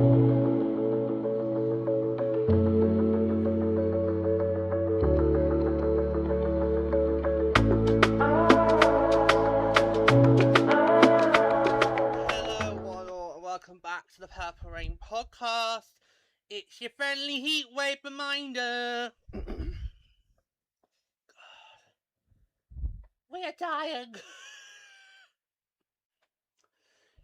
Welcome back to the Purple Rain podcast. It's your friendly heatwave reminder. God. We're dying.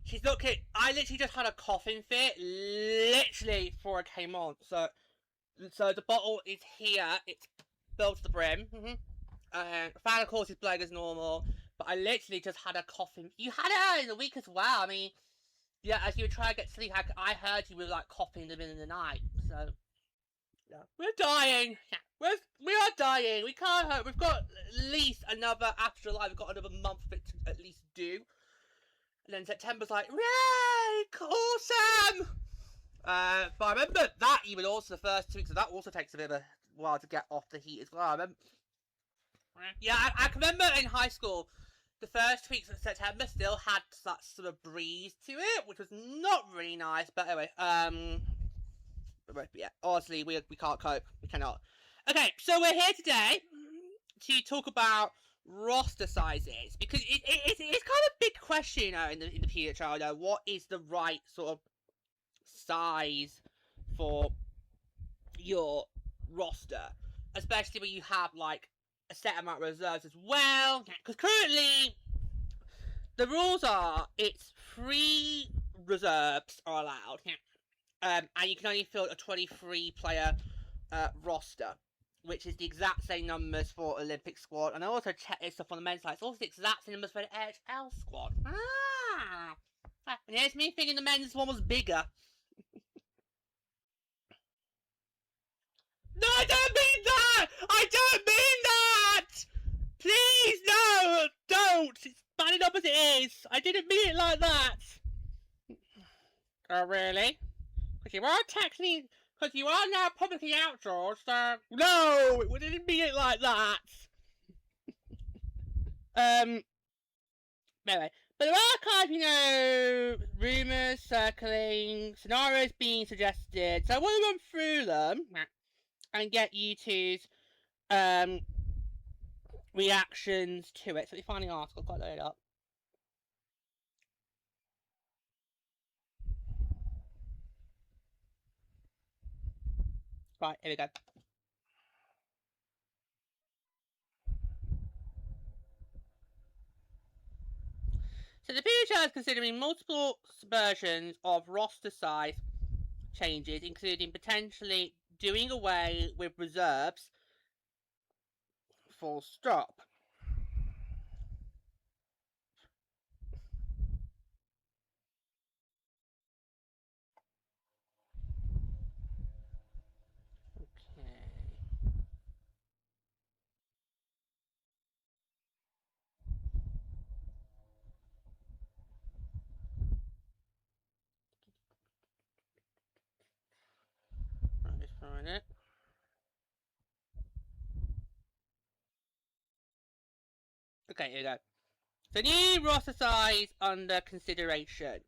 She's looking. I literally just had a coughing fit, literally before I came on. So the bottle is here. It's filled to the brim. Fan, of course, is blowing as normal. But I literally just had a coughing. You had it earlier in the week as well. I mean. Yeah, as you were trying to get sleep, I heard you were like coughing in the middle of the night. So, yeah, we're dying. We are dying. We can't hurt. We've got at least another after July. We've got another month of it to at least do. And then September's like, yay, awesome. But I remember that even also the first 2 weeks of that also takes a bit of a while to get off the heat as well. I remember. Yeah, I can remember in high school. The first 2 weeks of September still had that sort of breeze to it, which was not really nice. But anyway, yeah, honestly, we can't cope. We cannot. Okay, so we're here today to talk about roster sizes because it's kind of a big question, you know, in the PWHL. You know, what is the right sort of size for your roster, especially when you have like a set amount of reserves as well, because currently the rules are it's 3 reserves are allowed, and you can only field a 23 player roster, which is the exact same numbers for Olympic squad. And I also checked this stuff on the men's side. It's also the exact same numbers for the AHL squad. And here's me thinking the men's one was bigger. No, I don't mean that! I don't mean that! Please, no! Don't! It's bad enough as it is! I didn't mean it like that! Oh, really? Because you are technically... Because you are now publicly outdoors, so... No! We didn't mean it like that! Anyway. But there are kind of, you know, rumours circling, scenarios being suggested, so I want to run through them and get you two's reactions to it. So let me find the article, got loaded up. Right, here we go. So the PWHL is considering multiple versions of roster size changes, including potentially doing away with reserves. Full stop. I'm just throwing it. Okay, here we go. So new roster size under consideration.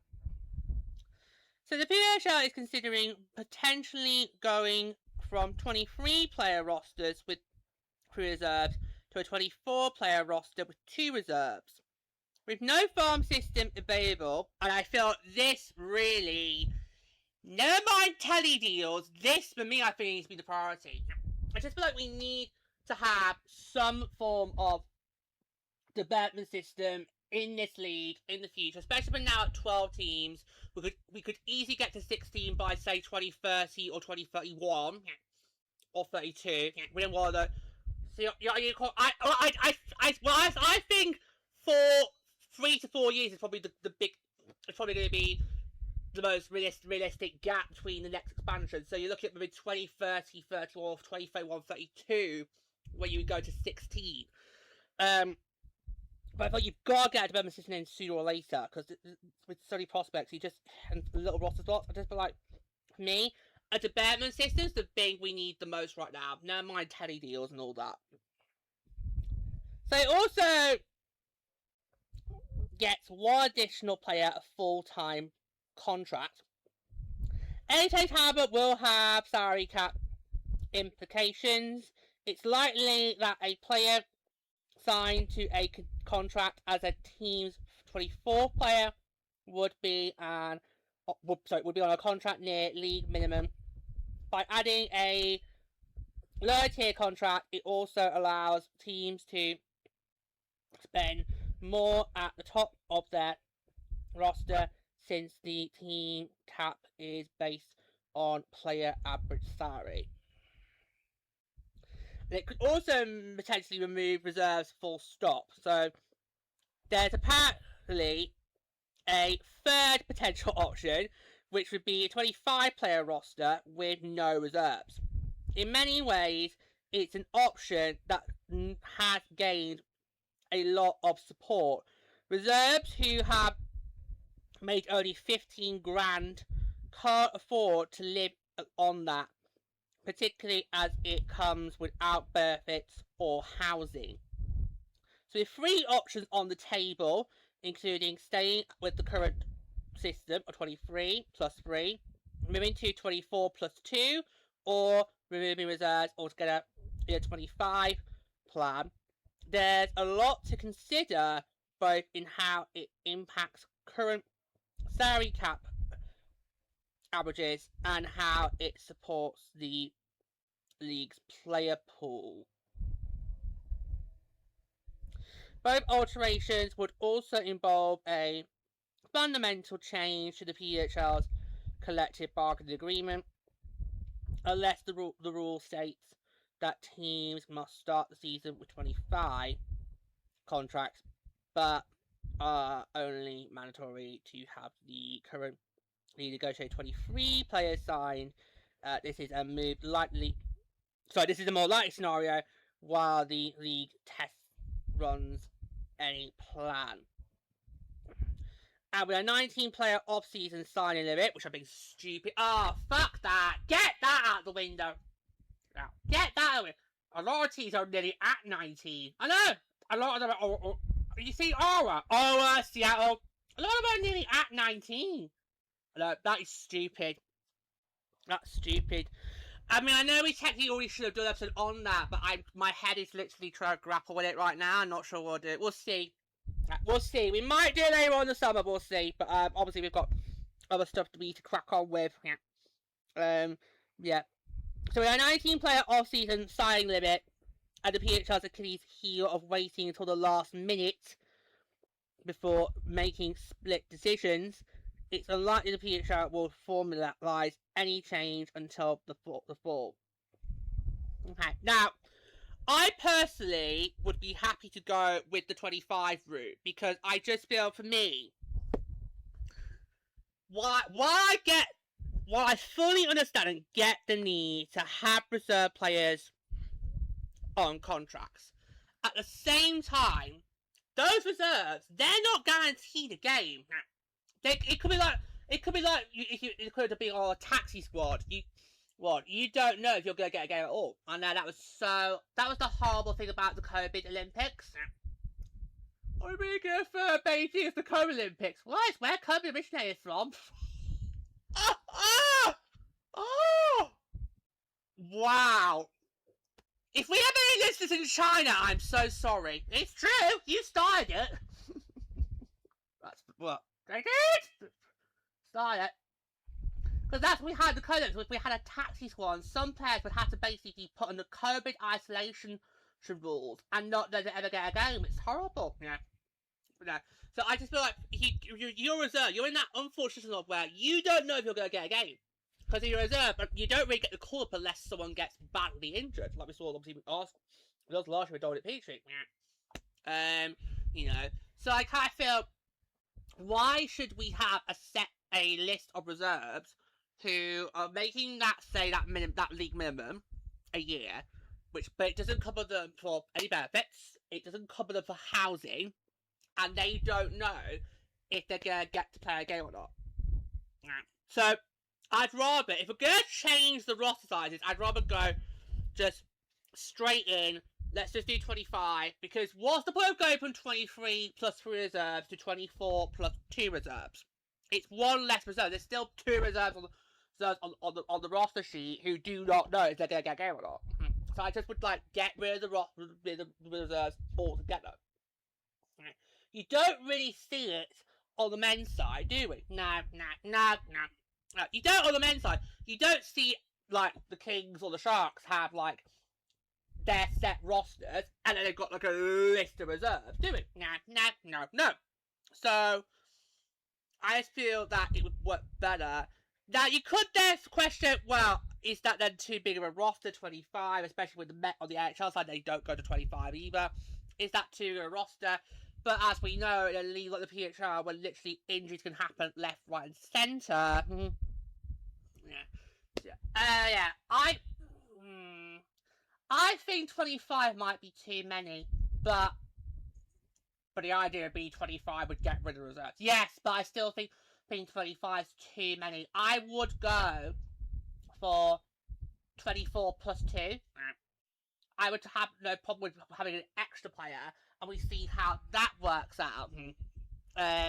So the PWHL is considering potentially going from 23 player rosters with 3 reserves to a 24 player roster with 2 reserves. With no farm system available, and I feel this really, never mind telly deals, this for me I think needs to be the priority. I just feel like we need to have some form of development system in this league in the future, especially when now at 12 teams, we could easily get to 16 by say 2030 or 2031 or 32. We don't want to. So I think for 3 to 4 years is probably the big. It's probably going to be the most realistic gap between the next expansion. So you look at maybe 2030, 30 or 2031, 32, where you would go to 16. But I thought you've got to get a development system in sooner or later, because with study prospects, you just, and little roster slots, I just feel like, for me, a development system's the thing we need the most right now. Never mind telly deals and all that. So it also gets one additional player a full-time contract, Any change, however, will have salary cap implications. It's likely that a player signed to a contract as a team's 24th player would be on a contract near league minimum. By adding a lower tier contract, it also allows teams to spend more at the top of their roster, since the team cap is based on player average salary. And it could also potentially remove reserves full stop. So there's apparently a third potential option, which would be a 25 player roster with no reserves. In many ways, it's an option that has gained a lot of support. Reserves who have made only 15 grand can't afford to live on that, particularly as it comes without benefits or housing. So with 3 options on the table, including staying with the current system of 23 plus 3, moving to 24 plus 2, or removing reserves altogether in a 25 plan. There's a lot to consider, both in how it impacts current salary cap averages and how it supports the league's player pool. Both alterations would also involve a fundamental change to the PWHL's collective bargaining agreement, unless the rule states that teams must start the season with 25 contracts, but are only mandatory to have the currently negotiated 23 players signed. This is a more likely scenario, while the league test runs any plan. And with a 19-player off-season signing limit, which I think is stupid. Oh, fuck that! Get that out the window! Get that out of it! A lot of teams are nearly at 19. I know! A lot of them are... you see Aura, Seattle. A lot of them are nearly at 19. No, that is stupid. That's stupid. I mean, I know we technically already should have done an episode on that, but my head is literally trying to grapple with it right now. I'm not sure what we'll do. We'll see. We'll see. We might do it later on in the summer, we'll see. But obviously we've got other stuff to crack on with. Yeah. So we have a 19-player off-season signing limit, and the PHL's Achilles heel of waiting until the last minute before making split decisions. It's unlikely the PHL will formalise any change until the fall. Okay, now, I personally would be happy to go with the 25 route, because I just feel, for me, while I fully understand and get the need to have reserve players on contracts, at the same time, those reserves, they're not guaranteed a game. It could be like it could be on a taxi squad. You don't know if you're gonna get a game at all. I know that was the horrible thing about the COVID Olympics. I mean, if Beijing is the COVID Olympics, well, it's where COVID originated from. Oh! Wow. If we have any listeners in China, I'm so sorry. It's true. You started it. That's what. Take it. Start it. Because that's we had the COVID. We had a taxi squad, and some players would have to basically be put under COVID isolation rules and not let it ever get a game. It's horrible. Yeah. So I just feel like you're reserved. You're in that unfortunate situation where you don't know if you're going to get a game. Because you're reserved, but you don't really get the call up unless someone gets badly injured. Like we saw obviously with Arsenal. It was last year with Dominic Petrie. So I kind of feel, why should we have a list of reserves who are making that league minimum a year, but it doesn't cover them for any benefits, it doesn't cover them for housing, and they don't know if they're gonna get to play a game or not. So I'd rather, if we're gonna change the roster sizes, I'd rather go just straight in. Let's just do 25, because what's the point of going from 23 plus 3 reserves to 24 plus 2 reserves? It's one less reserve. There's still 2 reserves on the... on the roster sheet who do not know if they're going to get a game or not. So I just would like get rid of the reserves altogether. You don't really see it on the men's side, do we? No. You don't on the men's side. You don't see like the Kings or the Sharks have like their set rosters and then they've got like a list of reserves, do we? No. So I just feel that it would work better. Now you could then question, well, is that then too big of a roster, 25, especially with the Met on the NHL side, they don't go to 25 either. Is that too big of a roster? But as we know, in a league like the PWHL, where literally injuries can happen left, right, and centre. I think 25 might be too many, but the idea of B25 would get rid of reserves. Yes, but I still think 25 is too many. I would go for 24 plus 2. I would have no problem with having an extra player, and we see how that works out. If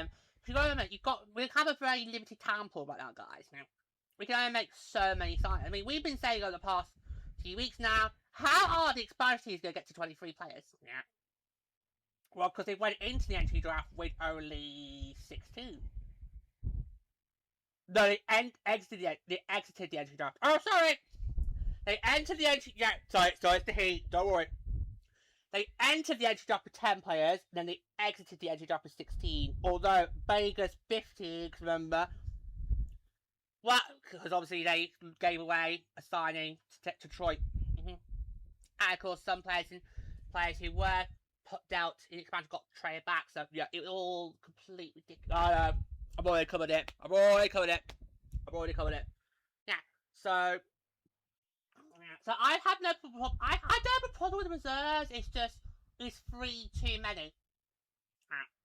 you remember, we have a very limited talent pool right now, guys. Now, we can only make so many signings. I mean, we've been saying over the past few weeks now, how are the expansion teams going to get to 23 players? Yeah. Well, because they went into the entry draft with only 16. No, they exited the entry draft. Oh, sorry! They entered the entry... Yeah, sorry, it's the heat. Don't worry. They entered the entry draft with 10 players, then they exited the entry draft with 16. Although, Vegas 15, remember... Well, because obviously they gave away a signing to Detroit. And of course, some players who were dealt in expansion got traded back. So yeah, it was all completely ridiculous. I've already covered it. Yeah. So I have no problem. I don't have a problem with the reserves. It's 3 too many.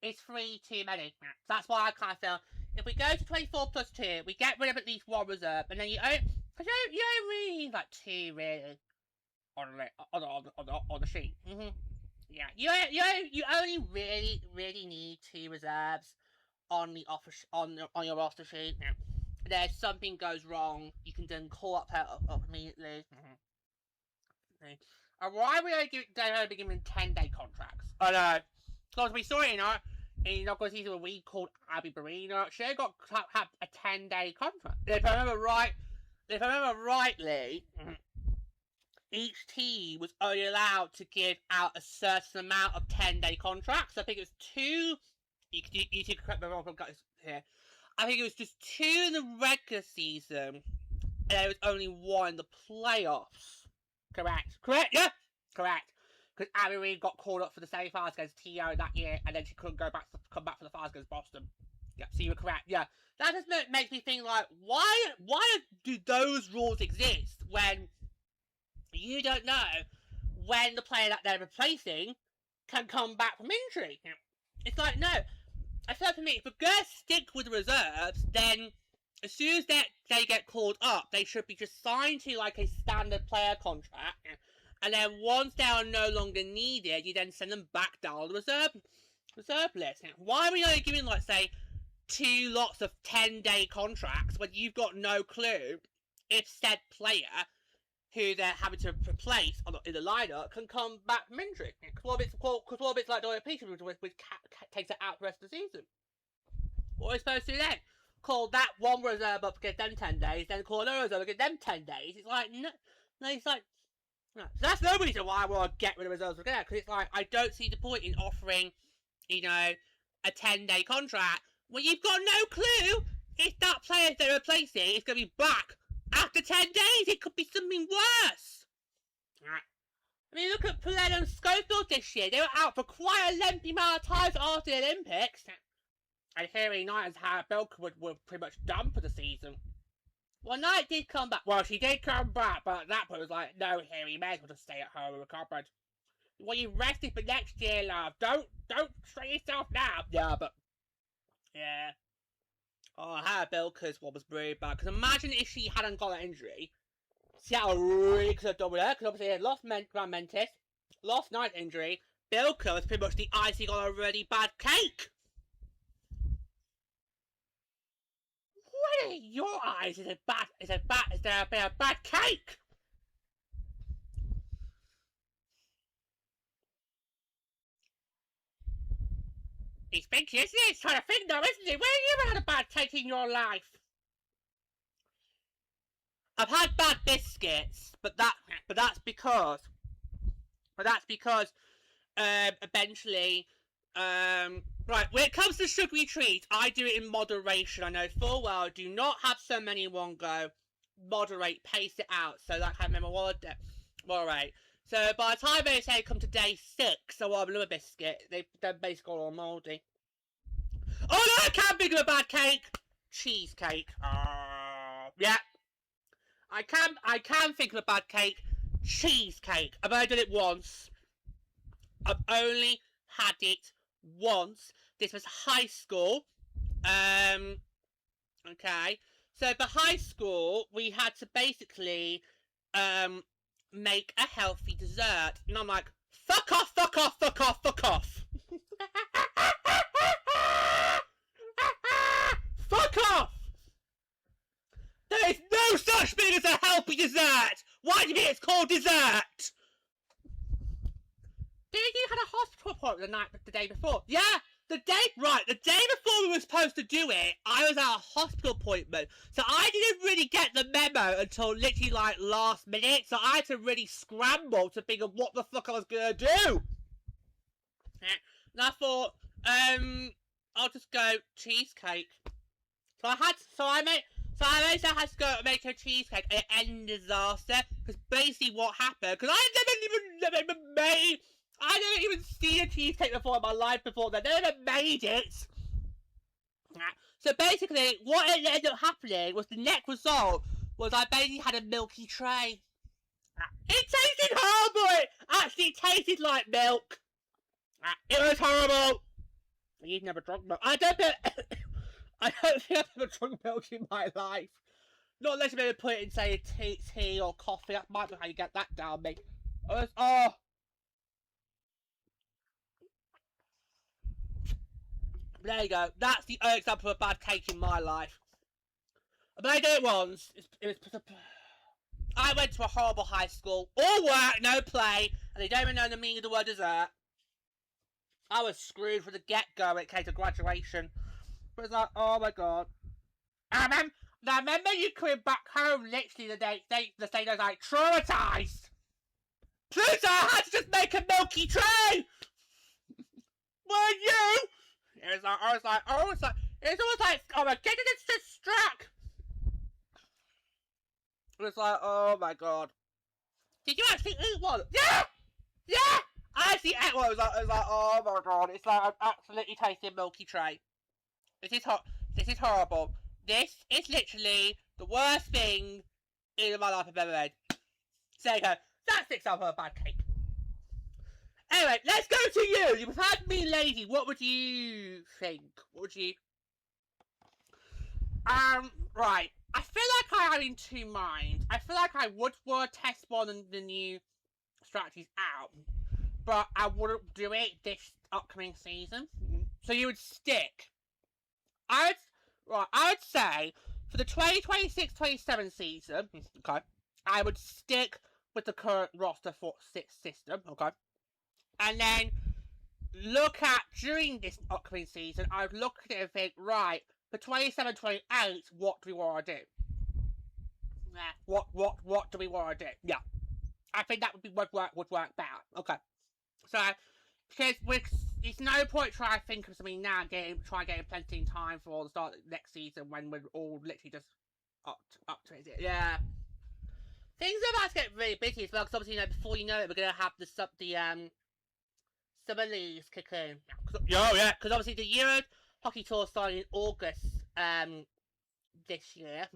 It's 3 too many. That's why I kind of feel if we go to 24 plus 2, we get rid of at least 1 reserve, and then you don't really need like 2 really on the sheet. Yeah, you only really need 2 reserves on the on your roster sheet. If something goes wrong, you can then call up immediately. And why are we only giving 10-day contracts? I know, because we saw it in August season when we called Abby Barina. She got had a 10-day contract. If I remember rightly. Each team was only allowed to give out a certain amount of 10-day contracts. I think it was 2. You can correct me if I'm wrong here. I think it was just 2 in the regular season, and there was only 1 in the playoffs. Correct? Yeah, correct. Because Abby Reed got called up for the semi-finals against TO that year, and then she couldn't come back for the finals against Boston. Yeah, so you were correct. Yeah, that just makes me think like, why do those rules exist when you don't know when the player that they're replacing can come back from injury? It's like, no. I feel like for me, if we're going to stick with the reserves, then as soon as they get called up, they should be just signed to like a standard player contract. And then once they are no longer needed, you then send them back down the reserve list. Why are we only giving, like, say, 2 lots of 10-day contracts when you've got no clue if said player who they're having to replace in the lineup can come back from injury? Because what if it's like Doyle Peter, which takes it out the rest of the season? What are we supposed to do then? Call that one reserve up, get them 10 days, then call another reserve, get them 10 days. It's like, no, it's like, no. So that's no reason why I want to get rid of reserves again, because it's like, I don't see the point in offering, you know, a 10-day contract when you've got no clue if that player they're replacing is going to be back after 10 days. It could be something worse. I mean, look at Pellet and Schofield this year. They were out for quite a lengthy amount of time after the Olympics. And Harry Knight and Hannah Belka were pretty much done for the season. Well, Knight did come back. Well, she did come back, but at that point it was like, no, Harry, you may as well just stay at home and recover. Well, you rested for next year, love. Don't strain yourself now. Yeah, but yeah. Oh, Hannah Belka's one was really bad. Because imagine if she hadn't got that injury. Seattle really could have done with her. Because obviously they had lost Grant Mentis, lost Knight injury. Belka was pretty much the icing on a really bad cake. Maybe your eyes is a bad cake. He's thinking, isn't he? He's trying to think though, isn't he? Where have you ever had a bad cake in your life? I've had bad biscuits, but that's because eventually, right, when it comes to sugary treats, I do it in moderation. I know full well, do not have so many in one go. Moderate, pace it out, so that I can moderate. So by the time they say come to day 6, I want another biscuit, they're basically all mouldy. Oh no, I can't think of a bad cake! Cheesecake. Yeah. I can think of a bad cake. Cheesecake. I've only done it once. I've only had it once. This was high school. Okay. So for high school, we had to basically make a healthy dessert. And I'm like, fuck off, fuck off, fuck off, fuck off. Fuck off! There is no such thing as a healthy dessert! Why do you think it's called dessert? Did you had a hospital appointment the day before? Yeah! The day before we were supposed to do it, I was at a hospital appointment. So I didn't really get the memo until literally like last minute. So I had to really scramble to think of what the fuck I was gonna do. And I thought, I'll just go cheesecake. So I had to go make a cheesecake and it ended in disaster. Because basically what happened, because I never even seen a cheesecake before in my life before then. I never made it. So basically, what ended up happening was the net result was I basically had a milky tray. It tasted horrible! It actually tasted like milk. It was horrible. You've never drunk milk. I don't think I've ever drunk milk in my life. Not unless you maybe put it in, say, tea or coffee. That might be how you get that down me. There you go. That's the only example of a bad cake in my life. But I did it once. I went to a horrible high school. All work, no play. And they don't even know the meaning of the word dessert. I was screwed from the get-go when it came to graduation. But it's like, oh my god. I remember you coming back home literally the day I was like, traumatised. Pluto, I had to just make a milky tray. Were you? It's almost like, oh my goodness, just struck. It was like, oh my god. Did you actually eat one? Yeah! Yeah! I actually ate one. It was like, oh my god. It's like, I'm absolutely tasting milky tray. This is horrible. This is literally the worst thing in my life I've ever made. So there you go. That's the example of a bad cake. Anyway, let's go to you. You've had me lady. What would you think? What would you... Right. I feel like I am in two minds. I feel like I would want to test one of the new strategies out, but I wouldn't do it this upcoming season. So you would stick. I would say for the 2026-27 season, okay, I would stick with the current roster for system, okay, and then look at during this upcoming season. I would look at it and think, right, for 27-28, what do we want to do? What do we want to do? Yeah, I think that would work better. Okay, so because it's no point trying to think of something now, try getting plenty in time for the start of next season when we're all literally just up to it. Yeah, things are about to get really busy as well. Because obviously, before you know it, we're gonna have the summer leagues kick in. Yeah, because obviously the Euro hockey tour started in August this year.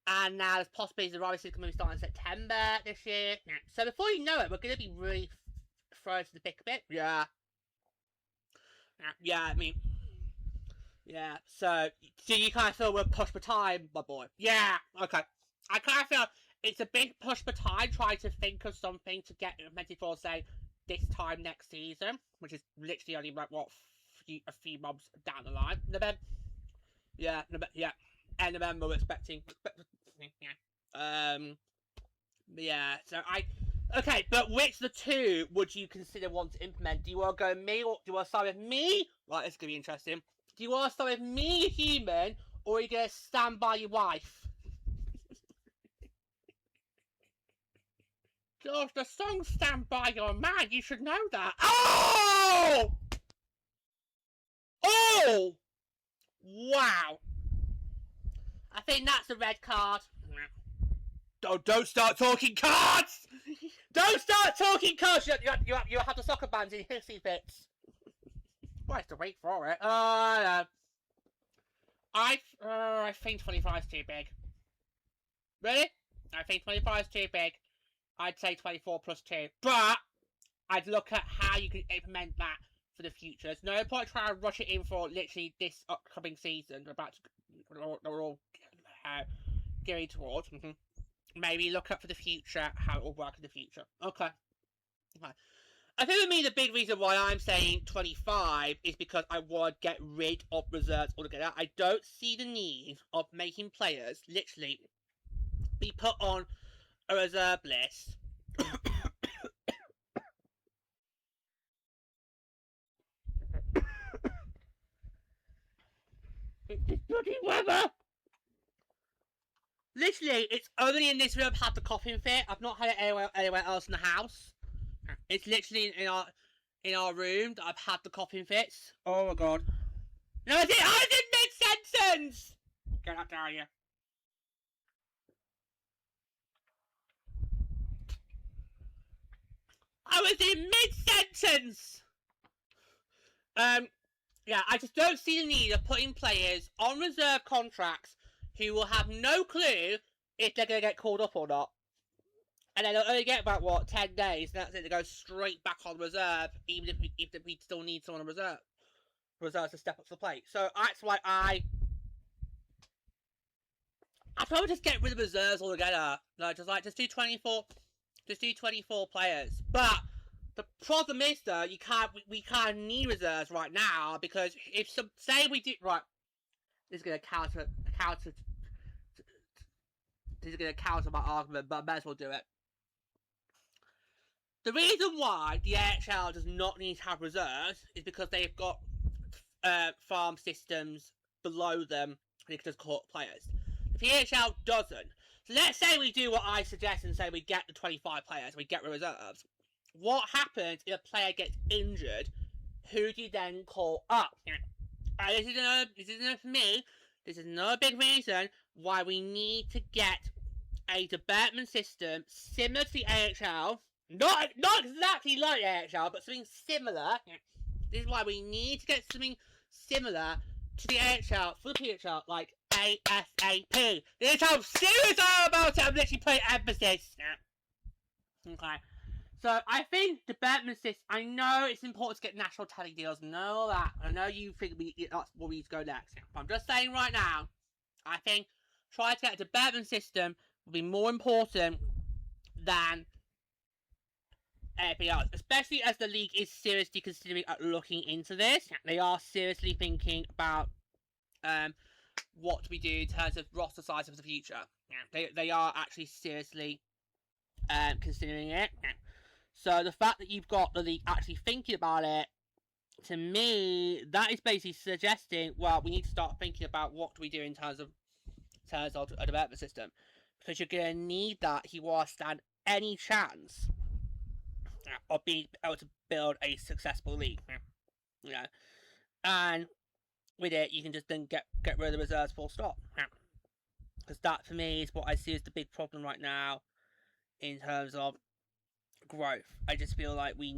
And now there's possibilities the rugby season going to be starting in September this year. So before you know it, we're going to be really thrown to the pick a bit. Yeah. Yeah, I mean... Yeah, so you kind of feel we're pushed for time, my boy? Yeah, okay. I kind of feel it's a big push for time trying to think of something to get implemented for, say, this time next season, which is literally only, a few months down the line. Yeah. end of November we're expecting. Yeah. So okay, but which of the two would you consider want to implement? Do you want to go me, or do you want to start with me? Right, this is gonna be interesting. Do you want to start with me, human, or are you gonna stand by your wife? George, the song "Stand By Your Man." You should know that. Oh! Oh! Wow. I think that's a red card. Don't start talking cards! Don't start talking cards! You have the soccer bands in hissy fits. Well, I have to wait for it. I think 25 is too big. Really? I think 25 is too big. I'd say 24 plus 2. But I'd look at how you can implement that for the future. There's no point trying to rush it in for literally this upcoming season. We're all gearing towards. Maybe look up for the future how it will work in the future. Okay. I think for me the big reason why I'm saying 25 is because I want to get rid of reserves altogether. I don't see the need of making players literally be put on a reserve list. It's bloody weather! Literally, it's only in this room I've had the coughing fit. I've not had it anywhere else in the house. It's literally in our room that I've had the coughing fits. Oh my god. No, I didn't make sentence! Get up there, you. I was in mid-sentence! Yeah, I just don't see the need of putting players on reserve contracts who will have no clue if they're going to get called up or not. And then they'll only get about, 10 days, and that's it, they go straight back on reserve, even if we still need someone on reserve. Reserves to step up to the plate. So that's why I'd probably just get rid of reserves altogether. Just do 24 players. But the problem is though, we can't need reserves right now, because if say we did right, this is gonna counter this is gonna counter my argument, but I may as well do it. The reason why the AHL does not need to have reserves is because they've got farm systems below them. They can just call up players. The PHL doesn't. So let's say we do what I suggest and say we get the 25 players, we get reserves. What happens if a player gets injured? Who do you then call up? This is another for me. This is another big reason why we need to get a development system similar to the AHL. Not exactly like the AHL, but something similar. This is why we need to get something similar to the AHL for the PHL, like ASAP. This is how serious I am about it. I'm literally putting emphasis. Okay. So I think development system. I know it's important to get national telly deals. I know that. I know you think that's where we need to go next. But I'm just saying right now. I think trying to get a development system will be more important than anything else, especially as the league is seriously considering looking into this. They are seriously thinking about what we do in terms of roster size for the future. They are actually seriously considering it. So the fact that you've got the league actually thinking about it, to me, that is basically suggesting, well, we need to start thinking about what do we do in terms of a development system, because you're going to need that if you want to stand any chance of being able to build a successful league. And with it, you can just then get rid of the reserves full stop. Because that, for me, is what I see as the big problem right now in terms of growth. I just feel like we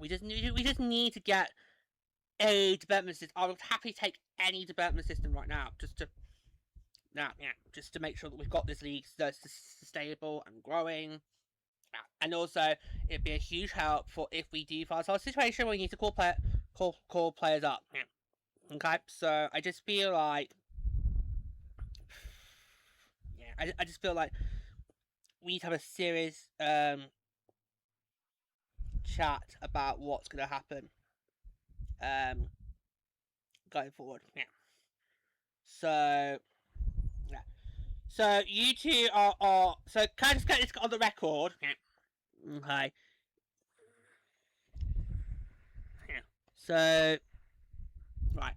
just need to get a development system. I would happily take any development system right now, just to make sure that we've got this league that's sustainable and growing. And also, it'd be a huge help for if we do find ourselves a situation where we need to call players up. Okay, so I just feel like, I just feel like we need to have a serious chat about what's going to happen going forward. So yeah. So you two are so can I just get this on the record? Yeah. Okay. Yeah. So right.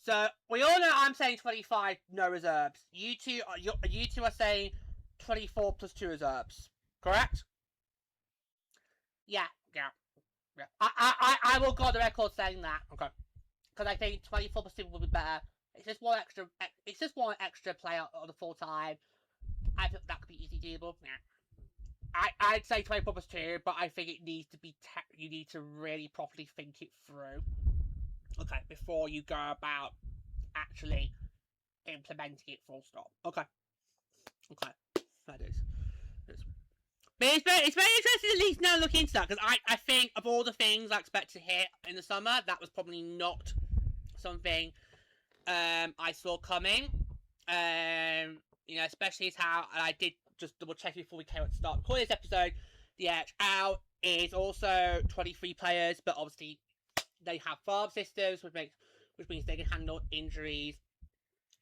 So we all know I'm saying 25 no reserves. You two are saying 24 plus 2 reserves. Correct? Yeah. Yeah. Yeah. I will go on the record saying that. Okay. Because I think 24 plus 2 will be better. It's just one extra. It's just one extra player on the full time. I think that could be easy doable. Yeah. I'd say 24 plus 2, but I think it needs to be. You need to really properly think it through. Okay, before you go about actually implementing it full stop. Okay. Okay. That is. But it's very interesting to at least now look into that, because I think of all the things I expect to hit in the summer, that was probably not something I saw coming. Especially as how, and I did just double check before we came out to start recording this episode, the HL is also 23 players, but obviously they have farm systems, which means they can handle injuries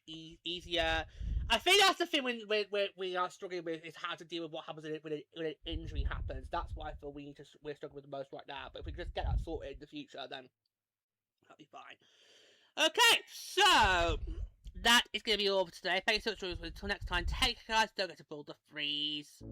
easier. I think that's the thing when we are struggling with is how to deal with what happens when an injury happens. That's what I feel we're struggling with the most right now. But if we just get that sorted in the future, then that'll be fine. Okay, so that is going to be all for today. Thanks so much for listening. Until next time, take care, guys. Don't get to build the freeze.